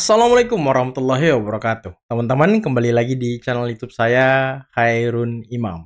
Assalamualaikum warahmatullahi wabarakatuh. Teman-teman, kembali lagi di channel YouTube saya, Khairun Imam.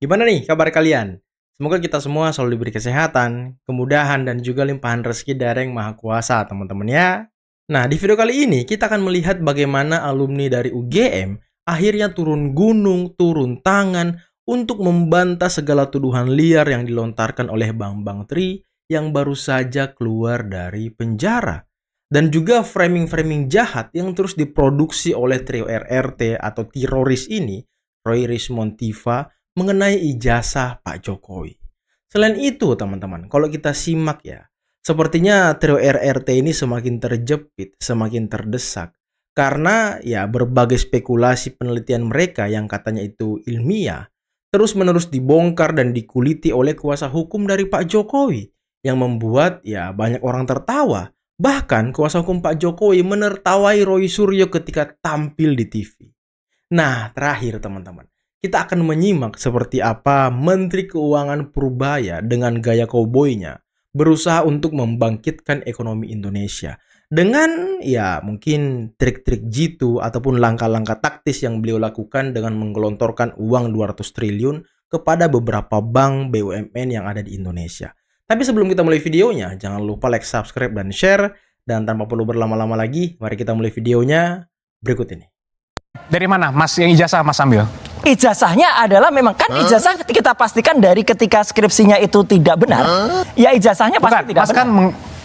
Gimana nih kabar kalian? Semoga kita semua selalu diberi kesehatan, kemudahan, dan juga limpahan rezeki dari Yang Maha Kuasa, teman-teman ya. Nah, di video kali ini kita akan melihat bagaimana alumni dari UGM akhirnya turun gunung, turun tangan untuk membantah segala tuduhan liar yang dilontarkan oleh Bambang Tri yang baru saja keluar dari penjara. Dan juga framing-framing jahat yang terus diproduksi oleh trio RRT atau teroris ini, Roy Rismontiva, mengenai ijazah Pak Jokowi. Selain itu, teman-teman, kalau kita simak ya, sepertinya trio RRT ini semakin terjepit, semakin terdesak. Karena ya berbagai spekulasi penelitian mereka yang katanya itu ilmiah, terus-menerus dibongkar dan dikuliti oleh kuasa hukum dari Pak Jokowi, yang membuat ya banyak orang tertawa. Bahkan kuasa hukum Pak Jokowi menertawai Roy Suryo ketika tampil di TV. Nah, terakhir teman-teman, kita akan menyimak seperti apa Menteri Keuangan Purbaya dengan gaya kouboynya berusaha untuk membangkitkan ekonomi Indonesia. Dengan ya mungkin trik-trik jitu ataupun langkah-langkah taktis yang beliau lakukan dengan menggelontorkan uang 200 triliun kepada beberapa bank BUMN yang ada di Indonesia. Tapi sebelum kita mulai videonya, jangan lupa like, subscribe, dan share. Dan tanpa perlu berlama-lama lagi, mari kita mulai videonya berikut ini. Dari mana Mas yang ijazah Mas ambil? Ijazahnya adalah memang kan ijazah kita pastikan dari ketika skripsinya itu tidak benar. Ya ijazahnya pasti tidak Mas benar. kan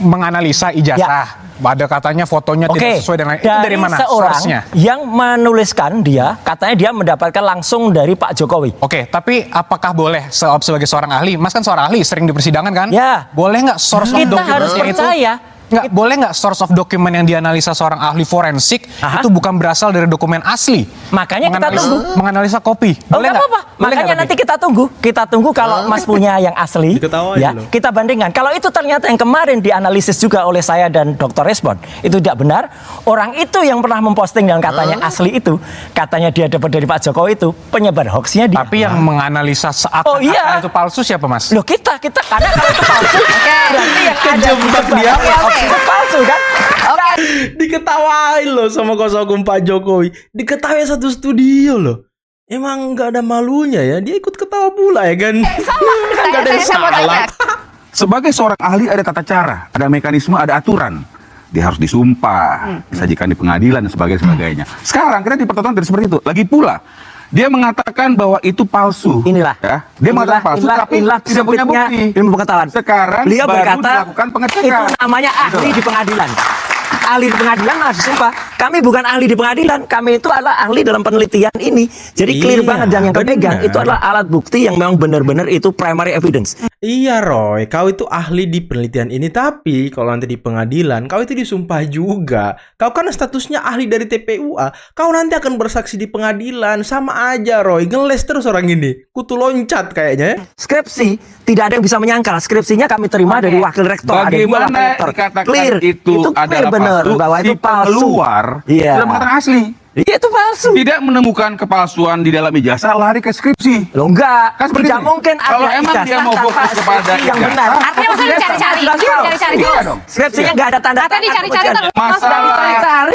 menganalisa ijazah. Ada katanya fotonya tidak sesuai dengan itu, dari mana seorang source-nya? Yang menuliskan dia, katanya dia mendapatkan langsung dari Pak Jokowi. Oke, tapi apakah boleh sebagai seorang ahli, Mas kan seorang ahli, sering di persidangan kan? Ya. Boleh nggak source of Kita harus document percaya. Nggak, boleh nggak source of document yang dianalisa seorang ahli forensik itu bukan berasal dari dokumen asli? Makanya kita tunggu. Menganalisa kopi. Boleh nggak? Apa-apa. Makanya nanti kita tunggu. Kita tunggu kalau Mas punya yang asli. Ya, kita bandingkan. Kalau itu ternyata yang kemarin dianalisis juga oleh saya dan Dr. Respon itu tidak benar. Orang itu yang pernah memposting dan katanya asli itu, katanya dia dapat dari Pak Jokowi itu penyebar hoaxnya dia. Tapi yang menganalisa seakan-akan itu palsu siapa Mas? Loh kita karena kalau itu palsu berarti yang ada dia itu palsu kan? Diketawain loh sama kuasa hukum Pak Jokowi. Diketawain satu studio loh. Emang nggak ada malunya ya? Dia ikut ketawa pula ya kan? Nggak ada yang salah. Sebagai seorang ahli ada tata cara, ada mekanisme, ada aturan. Dia harus disumpah, disajikan di pengadilan dan sebagainya. Sekarang kita dipertontonkan dari seperti itu. Lagi pula dia mengatakan bahwa itu palsu. Inilah. Ya. Dia mengatakan palsu tapi tidak punya bukti. Ilmu pengetahuan. Sekarang beliau baru berkata dilakukan pengecekan. itu namanya ahli di pengadilan. Ahli di pengadilan malah disumpah. Kami bukan ahli di pengadilan, kami itu adalah ahli dalam penelitian ini. Jadi clear banget yang kami pegang itu adalah alat bukti yang memang benar-benar itu primary evidence. Iya Roy, kau itu ahli di penelitian ini, tapi kalau nanti di pengadilan kau itu disumpah juga. Kau kan statusnya ahli dari TPUA, kau nanti akan bersaksi di pengadilan. Sama aja Roy, ngeles terus orang ini. Kutu loncat kayaknya ya. Skripsi, tidak ada yang bisa menyangkal. Skripsinya kami terima dari wakil rektor. Bagaimana dikatakan clear. itu adalah benar bahwa itu palsu. Keluar, iya. sudah mengatakan asli. Iya itu palsu. Tidak menemukan kepalsuan di dalam ijazah, lari ke skripsi. Loh enggak, Kan tidak itu. mungkin ada Kalau emang dia mau fokus kepada yang ijazah, benar. Artinya maksudnya dicari-cari. Iya dong. Skripsinya nggak ada tanda tangan. Dicari-cari terus. Masa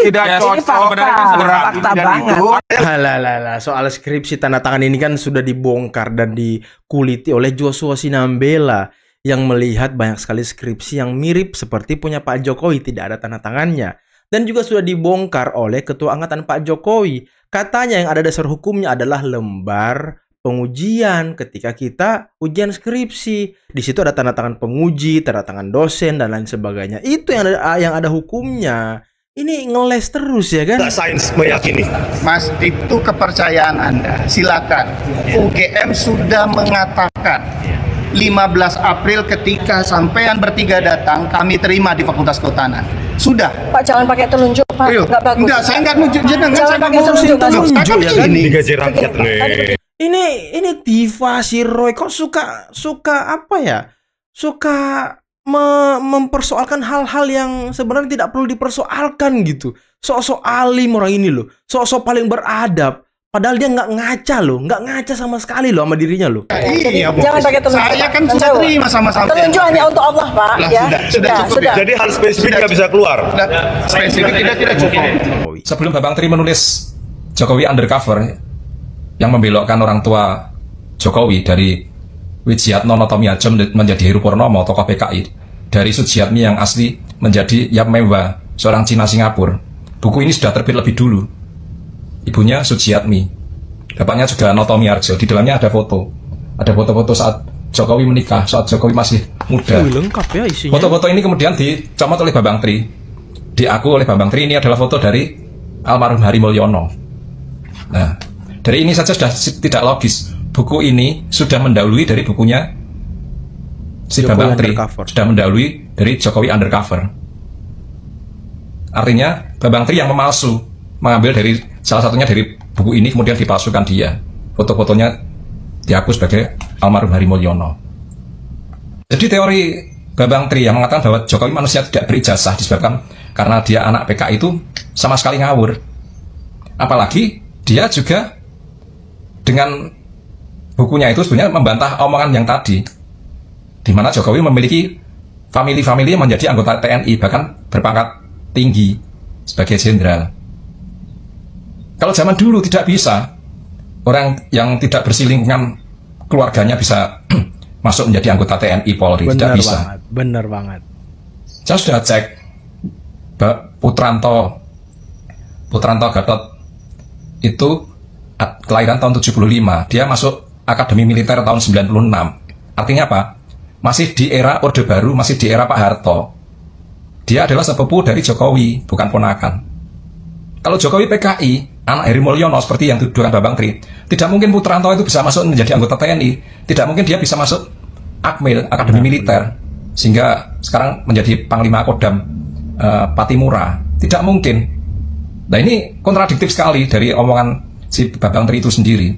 tidak cocok fakta banget. Halah, soal skripsi tanda tangan ini kan sudah dibongkar dan dikuliti oleh Joshua Sinambela yang melihat banyak sekali skripsi yang mirip seperti punya Pak Jokowi, tidak ada tanda tangannya. Dan juga sudah dibongkar oleh Ketua Angkatan Pak Jokowi. Katanya yang ada dasar hukumnya adalah lembar pengujian ketika kita ujian skripsi. Di situ ada tanda tangan penguji, tanda tangan dosen, dan lain sebagainya. Itu yang ada hukumnya. Ini ngeles terus ya kan? Sains meyakini. Mas, itu kepercayaan Anda. Silakan. UGM sudah mengatakan 15 April ketika sampean bertiga datang, kami terima di Fakultas Kehutanan. Sudah. Pak jangan pakai telunjuk Pak. Enggak bagus. Enggak, saya enggak nunjuk jenengan. Jangan Saya pakai ngurusin telunjuk ya kan? Digaji rakyat nih. Ini Diva si Roy kok suka apa ya? Suka mempersoalkan hal-hal yang sebenarnya tidak perlu dipersoalkan gitu. Sok-sok alim orang ini loh. Sok-sok paling beradab. Padahal dia nggak ngaca loh, nggak ngaca sama sekali loh sama dirinya loh. Iya, Bu. Jangan pakai telunjuk. Saya kan sudah terima sama-sama. Telunjuk hanya untuk Allah, Pak. Lah, Ya. sudah cukup ya. Jadi hal spesifik nggak bisa keluar. Spesifik tidak cukup. Sebelum Babang Tri menulis Jokowi undercover yang membelokkan orang tua Jokowi dari Wijiatno Notomiajem menjadi Heru Purnomo, tokoh PKI, dari Sujiatmi yang asli menjadi Yap Mewa, seorang Cina Singapura. Buku ini sudah terbit lebih dulu. Ibunya Sujiatmi, bapaknya juga Notomiarjo. Di dalamnya ada foto, ada foto-foto saat Jokowi menikah, saat Jokowi masih muda. Lengkap ya isinya. Foto-foto ini kemudian dicomot oleh Babang Tri, diaku oleh Babang Tri ini adalah foto dari almarhum Hari Mulyono. Nah, dari ini saja sudah tidak logis. Buku ini sudah mendahului dari bukunya si Babang Tri, sudah mendahului dari Jokowi Undercover. Artinya Babang Tri yang memalsu, mengambil dari salah satunya dari buku ini kemudian dipalsukan dia. Foto-fotonya diaku sebagai almarhum Hari Mulyono. Jadi teori Babang Tri yang mengatakan bahwa Jokowi manusia tidak berijazah disebabkan karena dia anak PKI itu sama sekali ngawur. Apalagi dia juga dengan bukunya itu sebenarnya membantah omongan yang tadi, di mana Jokowi memiliki famili-famili yang menjadi anggota TNI, bahkan berpangkat tinggi sebagai jenderal. Kalau zaman dulu tidak bisa, orang yang tidak berselingkuhan keluarganya bisa masuk menjadi anggota TNI Polri, tidak bisa. Bener banget. Saya sudah cek Putranto Gatot itu kelahiran tahun 75, dia masuk Akademi Militer tahun 96. Artinya apa? Masih di era Orde Baru, masih di era Pak Harto. Dia adalah sepupu dari Jokowi, bukan ponakan. Kalau Jokowi PKI, anak Heri Mulyono seperti yang dituduhkan Babang Tri, tidak mungkin Putranto itu bisa masuk menjadi anggota TNI, tidak mungkin dia bisa masuk Akmil, Akademi Militer, sehingga sekarang menjadi Panglima Kodam Patimura. Tidak mungkin. Nah, ini kontradiktif sekali dari omongan si Babang Tri itu sendiri.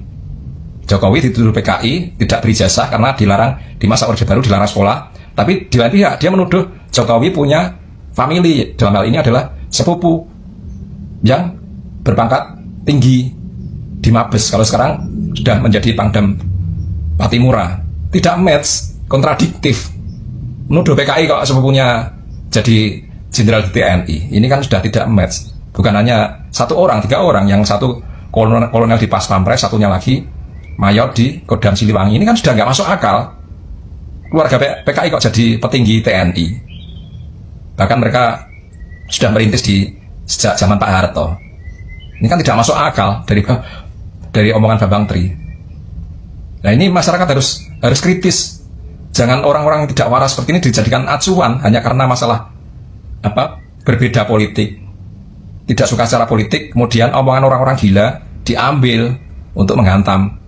Jokowi dituduh PKI tidak berijazah karena dilarang di masa Orde Baru, dilarang sekolah. Tapi di lain pihak dia menuduh Jokowi punya famili, dalam hal ini adalah sepupu yang berpangkat tinggi di Mabes. Kalau sekarang sudah menjadi Pangdam Patimura. Tidak match, kontradiktif. Menuduh PKI kalau sepupunya jadi jenderal di TNI. Ini kan sudah tidak match. Bukan hanya satu orang, 3 orang. Yang satu kolonel di Pas Pampres, satunya lagi mayor di Kodam Siliwangi. Ini kan sudah nggak masuk akal. Keluarga PKI kok jadi petinggi TNI. Bahkan mereka sudah merintis sejak zaman Pak Harto. Ini kan tidak masuk akal dari omongan Babang Tri. Nah, ini masyarakat harus kritis. Jangan orang-orang yang tidak waras seperti ini dijadikan acuan hanya karena masalah berbeda politik, tidak suka secara politik, kemudian omongan orang-orang gila diambil untuk menghantam.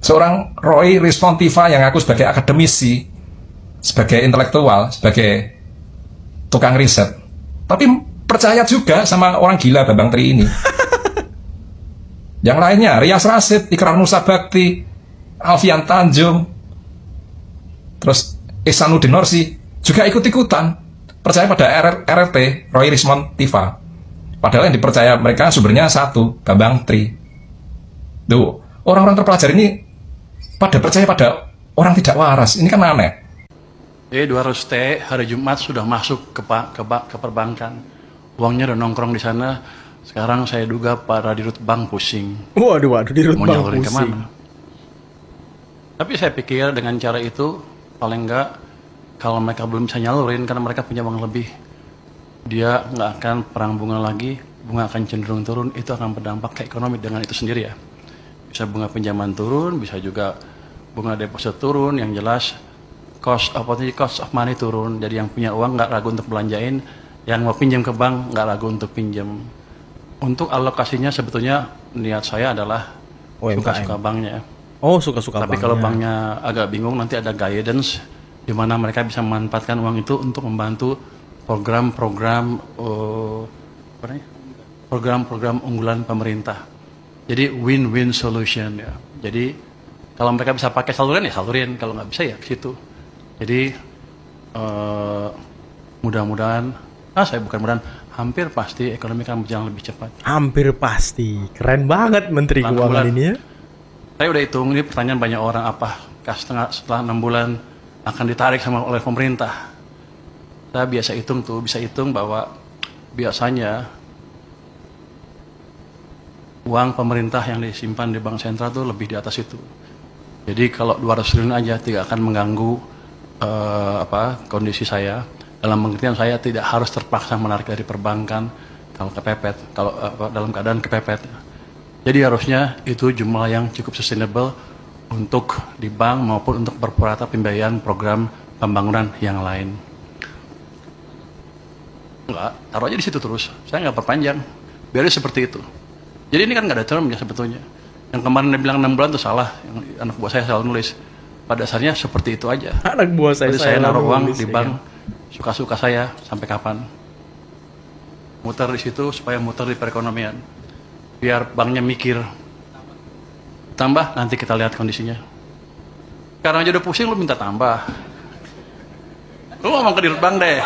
Seorang Roy Rispontiva yang aku sebagai akademisi, sebagai intelektual, sebagai tukang riset, tapi percaya juga sama orang gila Babang Tri ini. Yang lainnya, Rias Rasid, Ikrar Nusa Bakti, Alfian Tanjung, terus Ihsanuddin Nursi juga ikut-ikutan percaya pada RRT, Roy Rispontiva. Padahal yang dipercaya mereka sumbernya satu, Babang Tri. Duh, orang-orang terpelajar ini pada percaya pada orang tidak waras. Ini kan aneh. 200T hari Jumat sudah masuk ke perbankan. Uangnya udah nongkrong di sana. Sekarang saya duga para dirut bank pusing. Waduh, dirut mau bank nyalurin pusing. kemana? Tapi saya pikir dengan cara itu paling enggak kalau mereka belum bisa nyalurin karena mereka punya uang lebih, dia nggak akan perang bunga lagi, bunga akan cenderung turun. Itu akan berdampak ke ekonomi dengan itu sendiri ya. Bisa bunga pinjaman turun, bisa juga bunga deposit turun. Yang jelas cost of money turun. Jadi yang punya uang nggak ragu untuk belanjain, yang mau pinjam ke bank nggak ragu untuk pinjam. Untuk alokasinya sebetulnya niat saya adalah suka-suka banknya. Oh, suka-suka Tapi banknya. kalau banknya agak bingung, nanti ada guidance di mana mereka bisa memanfaatkan uang itu untuk membantu program-program unggulan pemerintah. Jadi win-win solution ya. Jadi kalau mereka bisa pakai saluran ya salurin, kalau nggak bisa ya ke situ. Jadi mudah-mudahan, hampir pasti ekonomi akan berjalan lebih cepat. Hampir pasti. Keren banget Menteri Keuangan ini ya. Saya udah hitung, ini pertanyaan banyak orang, apakah setelah 6 bulan akan ditarik oleh pemerintah. Saya biasa hitung bisa hitung bahwa biasanya uang pemerintah yang disimpan di bank sentral itu lebih di atas itu. Jadi kalau 200 triliun aja tidak akan mengganggu kondisi saya. Dalam pengertian saya tidak harus terpaksa menarik dari perbankan kalau kepepet, dalam keadaan kepepet. Jadi harusnya itu jumlah yang cukup sustainable untuk di bank maupun untuk berprata pembiayaan program pembangunan yang lain. Enggak, taruh aja di situ terus. Saya nggak perpanjang. Biar seperti itu. Jadi ini kan nggak ada termnya sebetulnya. Yang kemarin dia bilang 6 bulan itu salah. Yang anak buah saya selalu nulis. Pada dasarnya seperti itu aja. Anak buah saya naruh uang di bank suka-suka saya sampai kapan. Muter di situ supaya muter di perekonomian. Biar banknya mikir. Tambah nanti kita lihat kondisinya. Sekarang aja udah pusing lu minta tambah. Lu ngomong ke dirut bank deh.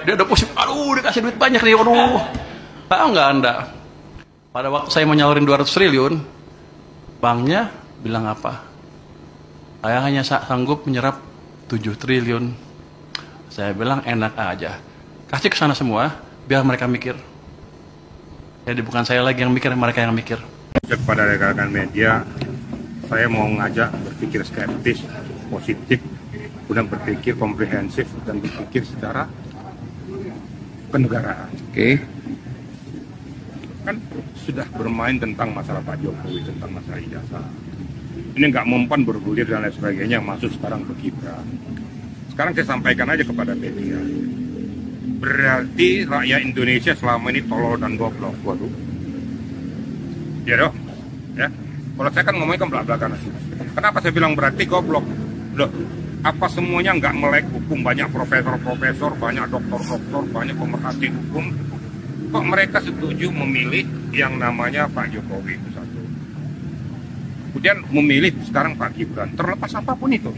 Dia udah pusing, aduh dikasih duit banyak nih, aduh. Tahu nggak Anda? Pada waktu saya mau nyalurin 200 triliun, banknya bilang apa? Saya hanya sanggup menyerap 7 triliun. Saya bilang enak aja. Kasih ke sana semua, biar mereka mikir. Jadi bukan saya lagi yang mikir, mereka yang mikir. Kepada rekan-rekan media, saya mau ngajak berpikir skeptis, positif, kemudian berpikir komprehensif, dan berpikir secara kenegaraan. Oke. Kan sudah bermain tentang masalah Pak Jokowi, tentang masalah ijazah. Ini nggak mempan bergulir dan lain sebagainya, masuk sekarang ke Gibran. Sekarang saya sampaikan aja kepada media. Berarti rakyat Indonesia selama ini tolol dan goblok. Waduh. Ya dong. Ya. Kalau saya kan ngomongnya kan belak-belakan. Kenapa saya bilang berarti goblok? Loh, apa semuanya nggak melek hukum? Banyak profesor-profesor, banyak doktor-doktor, banyak pemerhati hukum. Kok mereka setuju memilih yang namanya Pak Jokowi itu satu. Kemudian memilih sekarang Pak Gibran, terlepas apapun itu.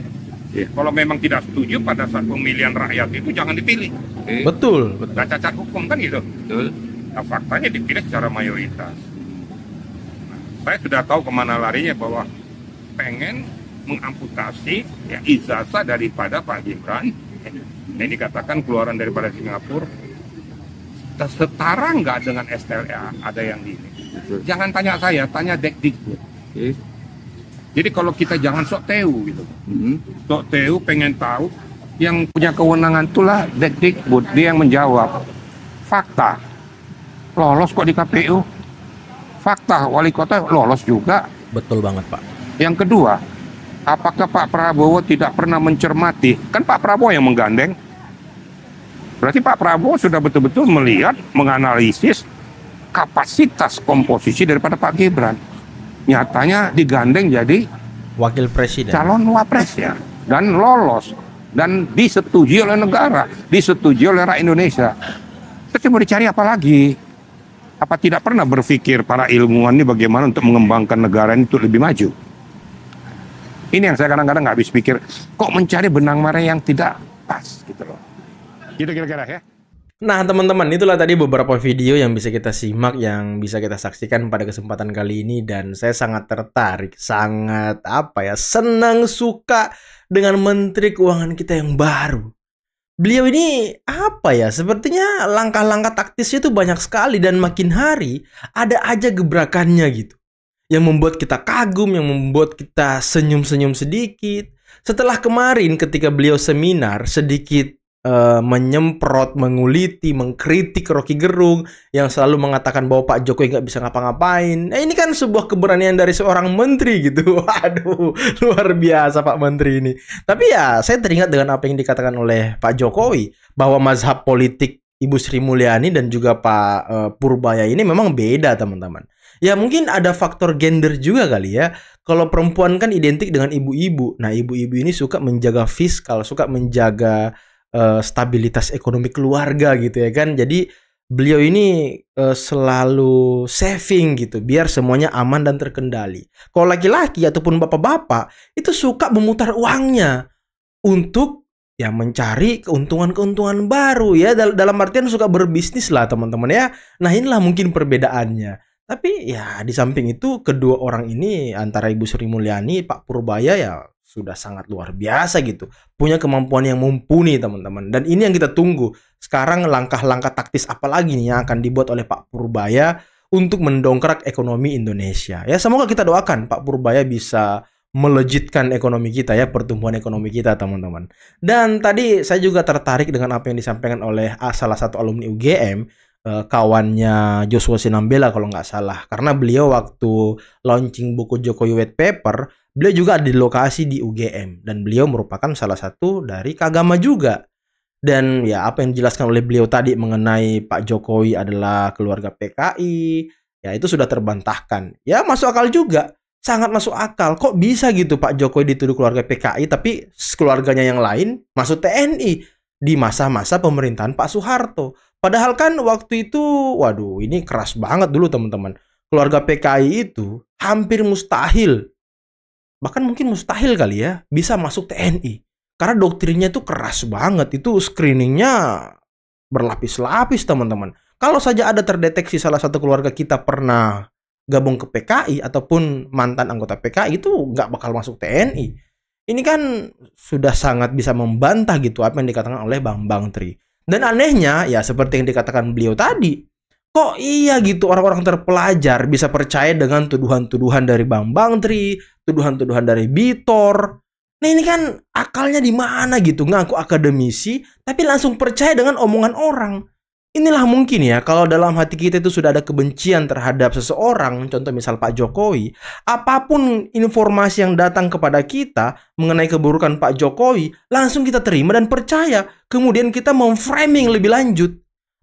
Ya, kalau memang tidak setuju pada saat pemilihan rakyat itu jangan dipilih. Betul. Nggak cacat hukum kan gitu. Betul. Nah, faktanya dipilih secara mayoritas. Saya sudah tahu kemana larinya bahwa pengen mengamputasi ya, ijazah daripada Pak Gibran. Ini dikatakan keluaran daripada Singapura. Setara nggak dengan STLA, ada yang di ini. Jangan tanya saya, tanya Dekdikbud. Jadi kalau kita jangan sok teu gitu. Sok teu pengen tahu, yang punya kewenangan itulah Dekdikbud, dia yang menjawab. Fakta, lolos kok di KPU. Fakta, wali kota lolos juga. Betul banget Pak. Yang kedua, apakah Pak Prabowo tidak pernah mencermati? Kan Pak Prabowo yang menggandeng. Berarti Pak Prabowo sudah betul-betul melihat, menganalisis kapasitas komposisi daripada Pak Gibran. Nyatanya digandeng jadi wakil presiden, calon wapres ya, dan lolos dan disetujui oleh negara, disetujui oleh rakyat Indonesia. Tapi mau dicari apa lagi? Apa tidak pernah berpikir para ilmuwan ini bagaimana untuk mengembangkan negara ini untuk lebih maju? Ini yang saya kadang-kadang nggak habis pikir. Kok mencari benang merah yang tidak pas gitu loh. Gitu kira-kira ya. Nah teman-teman, itulah tadi beberapa video yang bisa kita simak, yang bisa kita saksikan pada kesempatan kali ini. Dan saya sangat tertarik, sangat senang, suka dengan Menteri Keuangan kita yang baru. Beliau ini sepertinya langkah-langkah taktisnya itu banyak sekali. Dan makin hari ada aja gebrakannya gitu, yang membuat kita kagum, yang membuat kita senyum-senyum sedikit. Setelah kemarin ketika beliau seminar sedikit menyemprot, menguliti, mengkritik Rocky Gerung yang selalu mengatakan bahwa Pak Jokowi nggak bisa ngapa-ngapain. Nah, ini kan sebuah keberanian dari seorang menteri gitu. Waduh, luar biasa Pak Menteri ini. Tapi ya, saya teringat dengan apa yang dikatakan oleh Pak Jokowi, bahwa mazhab politik Ibu Sri Mulyani dan juga Pak Purbaya ini memang beda, teman-teman. Ya mungkin ada faktor gender juga kali ya. Kalau perempuan kan identik dengan ibu-ibu. Nah, ibu-ibu ini suka menjaga fiskal, suka menjaga stabilitas ekonomi keluarga gitu ya kan. Jadi beliau ini selalu saving gitu biar semuanya aman dan terkendali. Kalau laki-laki ataupun bapak-bapak itu suka memutar uangnya untuk ya mencari keuntungan-keuntungan baru ya, dalam artian suka berbisnis lah teman-teman ya. Nah inilah mungkin perbedaannya. Tapi ya di samping itu kedua orang ini antara Ibu Sri Mulyani, Pak Purbaya ya sudah sangat luar biasa gitu. Punya kemampuan yang mumpuni teman-teman. Dan ini yang kita tunggu. Sekarang langkah-langkah taktis apa lagi nih yang akan dibuat oleh Pak Purbaya untuk mendongkrak ekonomi Indonesia. Ya semoga kita doakan Pak Purbaya bisa melejitkan ekonomi kita ya, pertumbuhan ekonomi kita teman-teman. Dan tadi saya juga tertarik dengan apa yang disampaikan oleh salah satu alumni UGM, kawannya Joshua Sinambela kalau nggak salah. Karena beliau waktu launching buku Jokowi White Paper, beliau juga ada di lokasi di UGM. Dan beliau merupakan salah satu dari Kagama juga. Dan ya apa yang dijelaskan oleh beliau tadi mengenai Pak Jokowi adalah keluarga PKI, ya itu sudah terbantahkan. Ya masuk akal juga, sangat masuk akal. Kok bisa gitu Pak Jokowi dituduh keluarga PKI tapi keluarganya yang lain masuk TNI di masa-masa pemerintahan Pak Soeharto. Padahal kan waktu itu, waduh ini keras banget dulu teman-teman. Keluarga PKI itu hampir mustahil, bahkan mungkin mustahil kali ya, bisa masuk TNI. Karena doktrinnya itu keras banget, itu screeningnya berlapis-lapis teman-teman. Kalau saja ada terdeteksi salah satu keluarga kita pernah gabung ke PKI ataupun mantan anggota PKI, itu nggak bakal masuk TNI. Ini kan sudah sangat bisa membantah gitu apa yang dikatakan oleh Bambang Tri. Dan anehnya ya seperti yang dikatakan beliau tadi, kok iya gitu orang-orang terpelajar bisa percaya dengan tuduhan-tuduhan dari Bambang Tri, tuduhan-tuduhan dari Bitor. Nah ini kan akalnya di mana gitu, ngaku akademisi tapi langsung percaya dengan omongan orang. Inilah mungkin ya kalau dalam hati kita itu sudah ada kebencian terhadap seseorang, contoh misal Pak Jokowi, apapun informasi yang datang kepada kita mengenai keburukan Pak Jokowi, langsung kita terima dan percaya. Kemudian kita memframing lebih lanjut.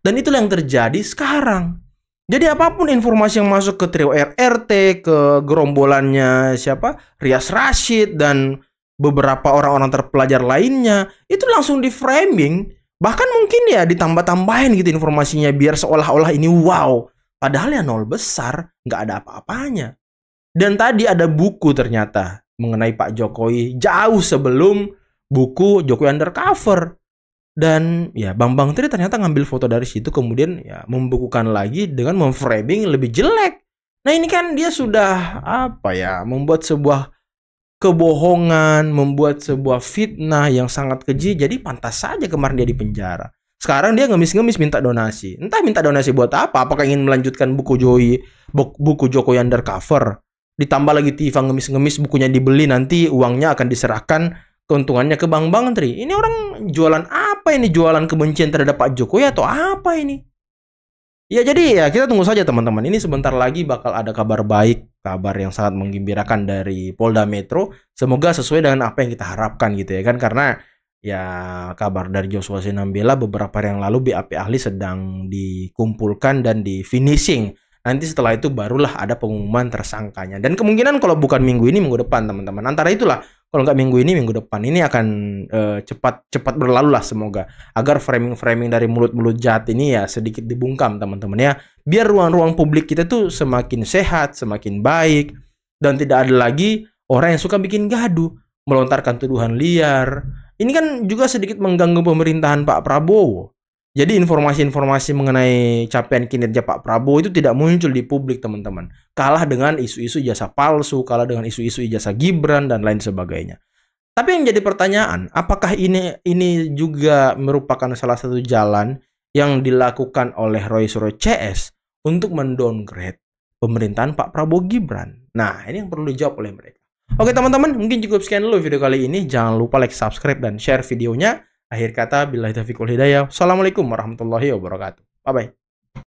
Dan itulah yang terjadi sekarang. Jadi apapun informasi yang masuk ke trio RRT, ke gerombolannya siapa? Rias Rashid dan beberapa orang-orang terpelajar lainnya, itu langsung di framing, bahkan mungkin ya ditambah-tambahin gitu informasinya biar seolah-olah ini wow, padahal ya nol besar, nggak ada apa-apanya. Dan tadi ada buku ternyata mengenai Pak Jokowi jauh sebelum buku Jokowi Undercover, dan ya Bambang Tri ternyata ngambil foto dari situ kemudian ya membukukan lagi dengan memframing lebih jelek. Nah ini kan dia sudah apa ya, membuat sebuah kebohongan, membuat sebuah fitnah yang sangat keji. Jadi pantas saja kemarin dia dipenjara. Sekarang dia ngemis-ngemis minta donasi. Entah minta donasi buat apa? Apakah ingin melanjutkan buku Jokowi Undercover? Ditambah lagi Tifa ngemis-ngemis bukunya dibeli, nanti uangnya akan diserahkan keuntungannya ke Bambang Tri. Ini orang jualan apa ini? Jualan kebencian terhadap Pak Jokowi atau apa ini? Ya jadi ya kita tunggu saja teman-teman. Ini sebentar lagi bakal ada kabar baik, kabar yang sangat menggembirakan dari Polda Metro. Semoga sesuai dengan apa yang kita harapkan gitu ya kan. Karena ya kabar dari Joshua Sinambela beberapa hari yang lalu BAP ahli sedang dikumpulkan dan di finishing. Nanti setelah itu barulah ada pengumuman tersangkanya. Dan kemungkinan kalau bukan minggu ini, minggu depan teman-teman. Antara itulah, kalau nggak minggu ini, minggu depan. Ini akan cepat berlalu lah semoga. Agar framing-framing dari mulut-mulut jahat ini ya sedikit dibungkam teman-teman ya. Biar ruang-ruang publik kita tuh semakin sehat, semakin baik. Dan tidak ada lagi orang yang suka bikin gaduh, melontarkan tuduhan liar. Ini kan juga sedikit mengganggu pemerintahan Pak Prabowo. Jadi informasi-informasi mengenai capaian kinerja Pak Prabowo itu tidak muncul di publik teman-teman. Kalah dengan isu-isu ijazah palsu, kalah dengan isu-isu ijazah Gibran dan lain sebagainya. Tapi yang jadi pertanyaan, apakah ini juga merupakan salah satu jalan yang dilakukan oleh Roy Suryo CS untuk mendowngrade pemerintahan Pak Prabowo Gibran? Nah, ini yang perlu dijawab oleh mereka. Oke teman-teman, mungkin cukup sekian dulu video kali ini. Jangan lupa like, subscribe, dan share videonya. Akhir kata, billahi taufiq wal hidayah. Assalamualaikum warahmatullahi wabarakatuh. Bye-bye.